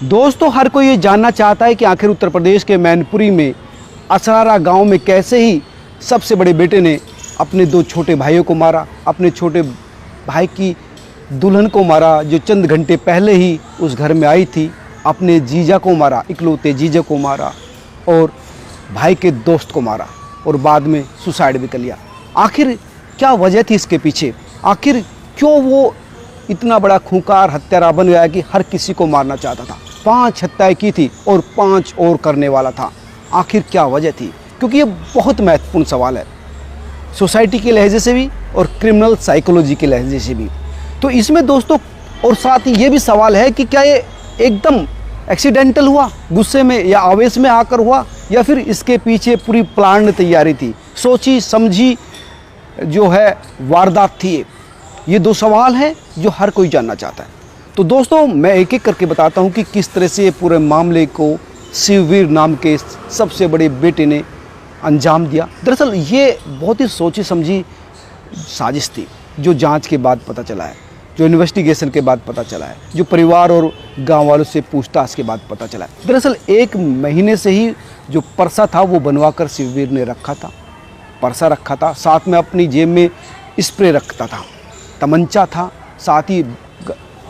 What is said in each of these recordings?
दोस्तों, हर कोई ये जानना चाहता है कि आखिर उत्तर प्रदेश के मैनपुरी में असरारा गांव में कैसे ही सबसे बड़े बेटे ने अपने दो छोटे भाइयों को मारा, अपने छोटे भाई की दुल्हन को मारा जो चंद घंटे पहले ही उस घर में आई थी, अपने जीजा को मारा, इकलौते जीजा को मारा और भाई के दोस्त को मारा और बाद में सुसाइड भी कर लिया। आखिर क्या वजह थी इसके पीछे? आखिर क्यों वो इतना बड़ा खूंखार हत्यारा बन गया कि हर किसी को मारना चाहता था? 5 हत्याएं की थी और 5 और करने वाला था। आखिर क्या वजह थी? क्योंकि ये बहुत महत्वपूर्ण सवाल है, सोसाइटी के लहजे से भी और क्रिमिनल साइकोलॉजी के लहजे से भी। तो इसमें दोस्तों और साथ ही ये भी सवाल है कि क्या ये एकदम एक्सीडेंटल हुआ, गुस्से में या आवेश में आकर हुआ, या फिर इसके पीछे पूरी प्लान तैयारी थी, सोची समझी जो है वारदात थी? ये 2 सवाल हैं जो हर कोई जानना चाहता है। तो दोस्तों मैं एक एक करके बताता हूँ कि किस तरह से ये पूरे मामले को शिववीर नाम के सबसे बड़े बेटे ने अंजाम दिया। दरअसल ये बहुत ही सोची समझी साजिश थी, जो जांच के बाद पता चला है, जो इन्वेस्टिगेशन के बाद पता चला है, जो परिवार और गांव वालों से पूछताछ के बाद पता चला है। दरअसल 1 महीने से ही जो परसा था वो बनवा कर शिववीर ने रखा था, परसा रखा था, साथ में अपनी जेब में स्प्रे रखता था, तमंचा था, साथ ही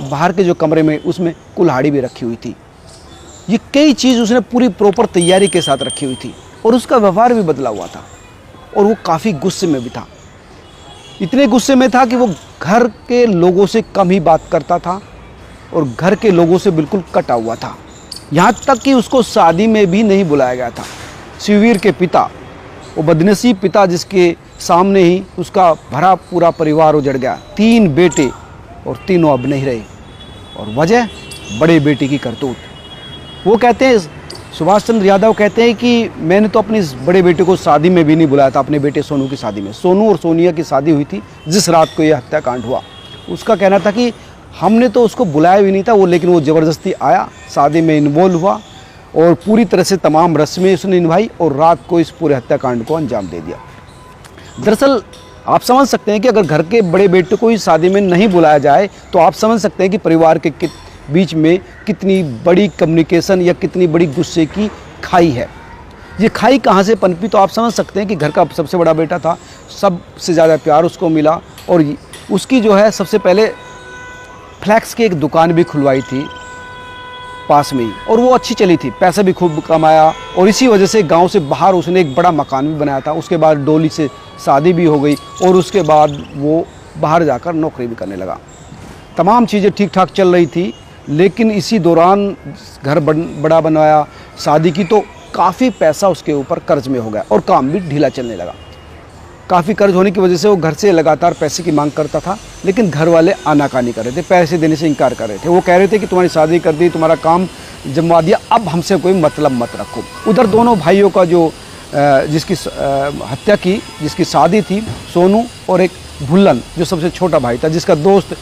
बाहर के जो कमरे में उसमें कुल्हाड़ी भी रखी हुई थी। ये कई चीज़ उसने पूरी प्रॉपर तैयारी के साथ रखी हुई थी और उसका व्यवहार भी बदला हुआ था और वो काफ़ी गुस्से में भी था। इतने गुस्से में था कि वो घर के लोगों से कम ही बात करता था और घर के लोगों से बिल्कुल कटा हुआ था। यहाँ तक कि उसको शादी में भी नहीं बुलाया गया था। शिववीर के पिता, वो बदनसीब पिता जिसके सामने ही उसका भरा पूरा परिवार उजड़ गया। 3 बेटे और तीनों अब नहीं रहे और वजह बड़े बेटे की करतूत। वो कहते हैं, सुभाष चंद्र यादव कहते हैं कि मैंने तो अपने इस बड़े बेटे को शादी में भी नहीं बुलाया था, अपने बेटे सोनू की शादी में। सोनू और सोनिया की शादी हुई थी जिस रात को ये हत्याकांड हुआ। उसका कहना था कि हमने तो उसको बुलाया भी नहीं था, लेकिन वो ज़बरदस्ती आया, शादी में इन्वॉल्व हुआ और पूरी तरह से तमाम रस्में उसने निभाई और रात को इस पूरे हत्याकांड को अंजाम दे दिया। दरअसल आप समझ सकते हैं कि अगर घर के बड़े बेटे को इस शादी में नहीं बुलाया जाए तो आप समझ सकते हैं कि परिवार के बीच में कितनी बड़ी कम्युनिकेशन या कितनी बड़ी गुस्से की खाई है। ये खाई कहाँ से पनपी तो आप समझ सकते हैं कि घर का सबसे बड़ा बेटा था, सबसे ज़्यादा प्यार उसको मिला और उसकी जो है सबसे पहले फ्लैक्स की एक दुकान भी खुलवाई थी पास में ही और वो अच्छी चली थी, पैसा भी खूब कमाया और इसी वजह से गांव से बाहर उसने एक बड़ा मकान भी बनाया था। उसके बाद डोली से शादी भी हो गई और उसके बाद वो बाहर जाकर नौकरी भी करने लगा। तमाम चीज़ें ठीक ठाक चल रही थी, लेकिन इसी दौरान घर बड़ा बनवाया, शादी की, तो काफ़ी पैसा उसके ऊपर कर्ज में हो गया और काम भी ढीला चलने लगा। काफ़ी कर्ज होने की वजह से वो घर से लगातार पैसे की मांग करता था, लेकिन घर वाले आनाकानी कर रहे थे, पैसे देने से इनकार कर रहे थे। वो कह रहे थे कि तुम्हारी शादी कर दी, तुम्हारा काम जमवा दिया, अब हमसे कोई मतलब मत रखो। उधर दोनों भाइयों का जो जिसकी हत्या की, जिसकी शादी थी, सोनू और एक भुल्लन जो सबसे छोटा भाई था, जिसका दोस्त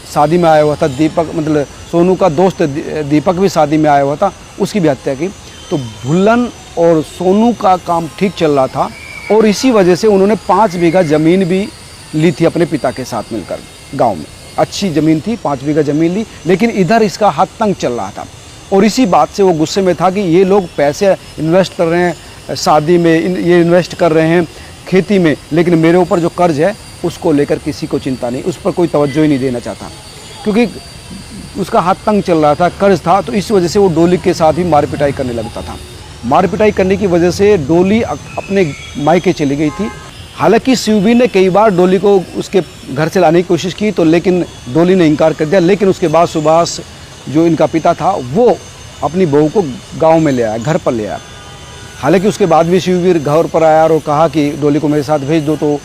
शादी में आया हुआ था, दीपक, मतलब सोनू का दोस्त दीपक भी शादी में आया हुआ था, उसकी भी हत्या की। तो भुल्लन और सोनू का काम ठीक चल रहा था और इसी वजह से उन्होंने 5 बीघा ज़मीन भी ली थी अपने पिता के साथ मिलकर। गांव में अच्छी ज़मीन थी, 5 बीघा ज़मीन ली, लेकिन इधर इसका हाथ तंग चल रहा था और इसी बात से वो गुस्से में था कि ये लोग पैसे इन्वेस्ट कर रहे हैं शादी में, ये इन्वेस्ट कर रहे हैं खेती में, लेकिन मेरे ऊपर जो कर्ज है उसको लेकर किसी को चिंता नहीं, उस पर कोई तवज्जो ही नहीं देना चाहता, क्योंकि उसका हाथ तंग चल रहा था, कर्ज था। तो इस वजह से वो डोली के साथ ही मार पिटाई करने लगता था। मार पिटाई करने की वजह से डोली अपने मायके चली गई थी। हालांकि शिववीर ने कई बार डोली को उसके घर से लाने की कोशिश की, तो लेकिन डोली ने इनकार कर दिया। लेकिन उसके बाद सुभाष जो इनका पिता था वो अपनी बहू को गाँव में ले आया, घर पर ले आया। हालांकि उसके बाद भी शिववीर घर पर आया और कहा कि डोली को मेरे साथ भेज दो, तो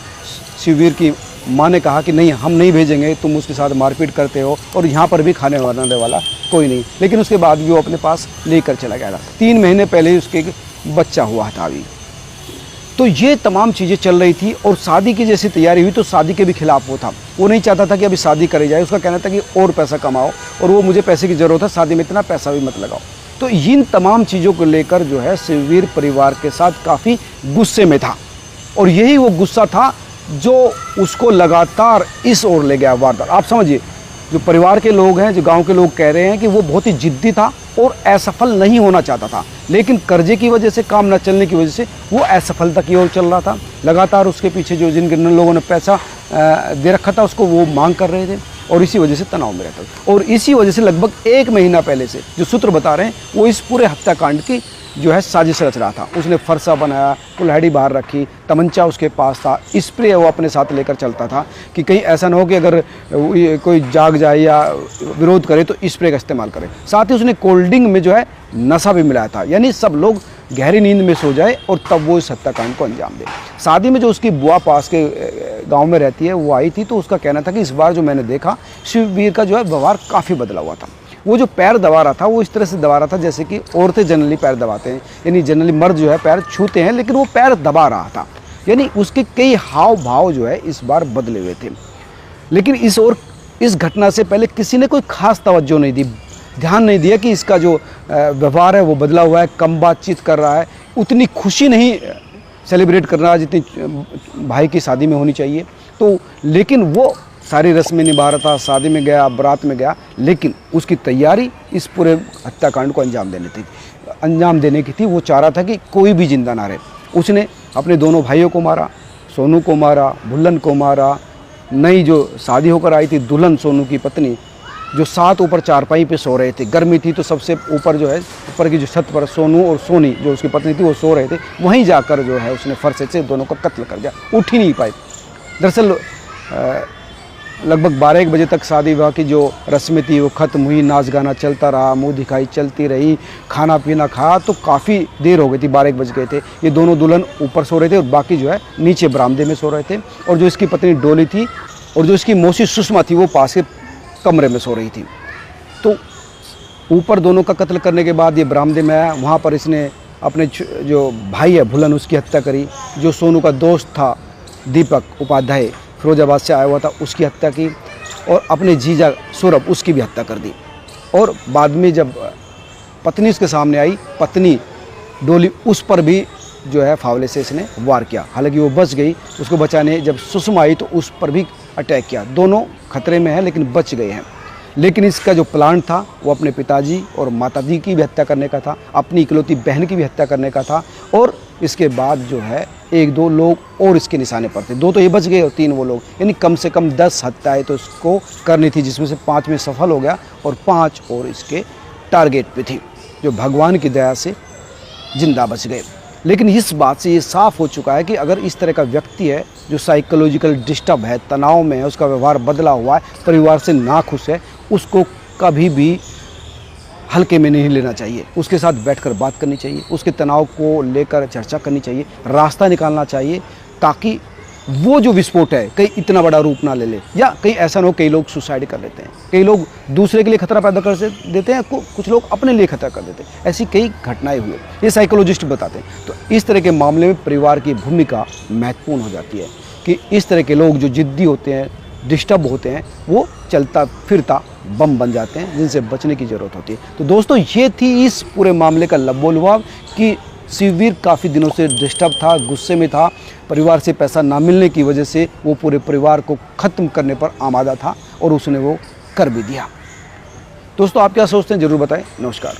शिववीर की माँ ने कहा कि नहीं, हम नहीं भेजेंगे, तुम उसके साथ मारपीट करते हो और यहाँ पर भी खाने बनाने वाला कोई नहीं। लेकिन उसके बाद भी वो अपने पास लेकर चला गया था। 3 महीने पहले ही उसके बच्चा हुआ था अभी। तो ये तमाम चीज़ें चल रही थी और शादी की जैसी तैयारी हुई तो शादी के भी खिलाफ वो था। वो नहीं चाहता था कि अभी शादी करी जाए, उसका कहना था कि और पैसा कमाओ और वो मुझे पैसे की ज़रूरत है, शादी में इतना पैसा भी मत लगाओ। तो इन तमाम चीज़ों को लेकर जो है शिववीर परिवार के साथ काफ़ी गुस्से में था और यही वो गुस्सा था जो उसको लगातार इस ओर ले गया वारदात। आप समझिए जो परिवार के लोग हैं, जो गांव के लोग कह रहे हैं कि वो बहुत ही जिद्दी था और असफल नहीं होना चाहता था, लेकिन कर्जे की वजह से, काम न चलने की वजह से वो असफलता की ओर चल रहा था। लगातार उसके पीछे जो जिन लोगों ने पैसा दे रखा था उसको वो मांग कर रहे थे और इसी वजह से तनाव में रहता था। और इसी वजह से लगभग 1 महीना पहले से जो सूत्र बता रहे हैं वो इस पूरे हत्याकांड की जो है साजिश रच रहा था। उसने फरसा बनाया, कुल्हाड़ी बाहर रखी, तमंचा उसके पास था, स्प्रे वो अपने साथ लेकर चलता था कि कहीं ऐसा ना हो कि अगर कोई जाग जाए या विरोध करे तो स्प्रे का इस्तेमाल करे। साथ ही उसने कोल्ड ड्रिंक में जो है नशा भी मिलाया था, यानी सब लोग गहरी नींद में सो जाए और तब वो इस हत्याकांड को अंजाम दे। शादी में जो उसकी बुआ पास के गांव में रहती है वो आई थी, तो उसका कहना था कि इस बार जो मैंने देखा शिववीर का जो है व्यवहार काफ़ी बदला हुआ था। वो जो पैर दबा रहा था वो इस तरह से दबा रहा था जैसे कि औरतें जनरली पैर दबाते हैं, यानी जनरली मर्द जो है पैर छूते हैं, लेकिन वो पैर दबा रहा था, यानी उसके कई हाव भाव जो है इस बार बदले हुए थे। लेकिन इस घटना से पहले किसी ने कोई खास तवज्जो नहीं दी, ध्यान नहीं दिया कि इसका जो व्यवहार है वो बदला हुआ है, कम बातचीत कर रहा है, उतनी खुशी नहीं सेलिब्रेट कर रहा है जितनी भाई की शादी में होनी चाहिए। तो लेकिन वो सारी रस्में निभा रहा था, शादी में गया, बारात में गया, लेकिन उसकी तैयारी इस पूरे हत्याकांड को अंजाम देने की थी। वो चाह रहा था कि कोई भी जिंदा ना रहे। उसने अपने दोनों भाइयों को मारा, सोनू को मारा, भुल्लन को मारा, नई जो शादी होकर आई थी दुल्हन सोनू की पत्नी, जो साथ ऊपर चारपाई पे सो रहे थे, गर्मी थी तो सबसे ऊपर जो है ऊपर की जो छत पर सोनू और सोनी जो उसकी पत्नी थी वो सो रहे थे, वहीं जाकर जो है उसने फरसे से दोनों को कत्ल कर दिया। उठ ही नहीं पाए। दरअसल लगभग 12-1 बजे तक शादी विवाह की जो रस्में थी वो ख़त्म हुई, नाच गाना चलता रहा, मुँह दिखाई चलती रही, खाना पीना खाया तो काफ़ी देर हो गई थी, 12-1 बज गए थे। ये दोनों दुल्हन ऊपर सो रहे थे और बाकी जो है नीचे बरामदे में सो रहे थे, और जो इसकी पत्नी डोली थी और जो इसकी मौसी सुषमा थी वो पास के कमरे में सो रही थी। तो ऊपर दोनों का कत्ल करने के बाद ये बरामदे में आया, वहाँ पर इसने अपने जो भाई है भुलन उसकी हत्या करी, जो सोनू का दोस्त था दीपक उपाध्याय फिरोजाबाद से आया हुआ था उसकी हत्या की, और अपने जीजा सौरभ उसकी भी हत्या कर दी। और बाद में जब पत्नी उसके सामने आई, पत्नी डोली, उस पर भी जो है फावले से इसने वार किया। हालांकि वो बच गई, उसको बचाने जब सुषमा आई तो उस पर भी अटैक किया। दोनों खतरे में हैं लेकिन बच गए हैं। लेकिन इसका जो प्लान था वो अपने पिताजी और माताजी की भी हत्या करने का था, अपनी इकलौती बहन की भी हत्या करने का था, और इसके बाद जो है 1-2 लोग और इसके निशाने पर थे। 2 तो ये बच गए और 3 वो लोग, यानी कम से कम 10 हत्याएं तो इसको करनी थी, जिसमें से 5 में सफल हो गया और 5 और इसके टारगेट पे थी, जो भगवान की दया से जिंदा बच गए। लेकिन इस बात से ये साफ हो चुका है कि अगर इस तरह का व्यक्ति है जो साइकोलॉजिकल डिस्टर्ब है, तनाव में है, उसका व्यवहार बदला हुआ है, परिवार से नाखुश है, उसको कभी भी हल्के में नहीं लेना चाहिए। उसके साथ बैठकर बात करनी चाहिए, उसके तनाव को लेकर चर्चा करनी चाहिए, रास्ता निकालना चाहिए, ताकि वो जो विस्फोट है कहीं इतना बड़ा रूप ना ले ले, या कहीं ऐसा ना हो कई लोग सुसाइड कर लेते हैं, कई लोग दूसरे के लिए खतरा पैदा कर देते हैं, कुछ लोग अपने लिए खतरा कर देते हैं। ऐसी कई घटनाएं हुई, ये साइकोलॉजिस्ट बताते हैं। तो इस तरह के मामले में परिवार की भूमिका महत्वपूर्ण हो जाती है कि इस तरह के लोग जो जिद्दी होते हैं, डिस्टर्ब होते हैं, वो चलता फिरता बम बन जाते हैं, जिनसे बचने की ज़रूरत होती है। तो दोस्तों ये थी इस पूरे मामले का लबोलुआब कि शिववीर काफ़ी दिनों से डिस्टर्ब था, गुस्से में था, परिवार से पैसा ना मिलने की वजह से वो पूरे परिवार को ख़त्म करने पर आमादा था और उसने वो कर भी दिया। दोस्तों आप क्या सोचते हैं ज़रूर बताएं। नमस्कार।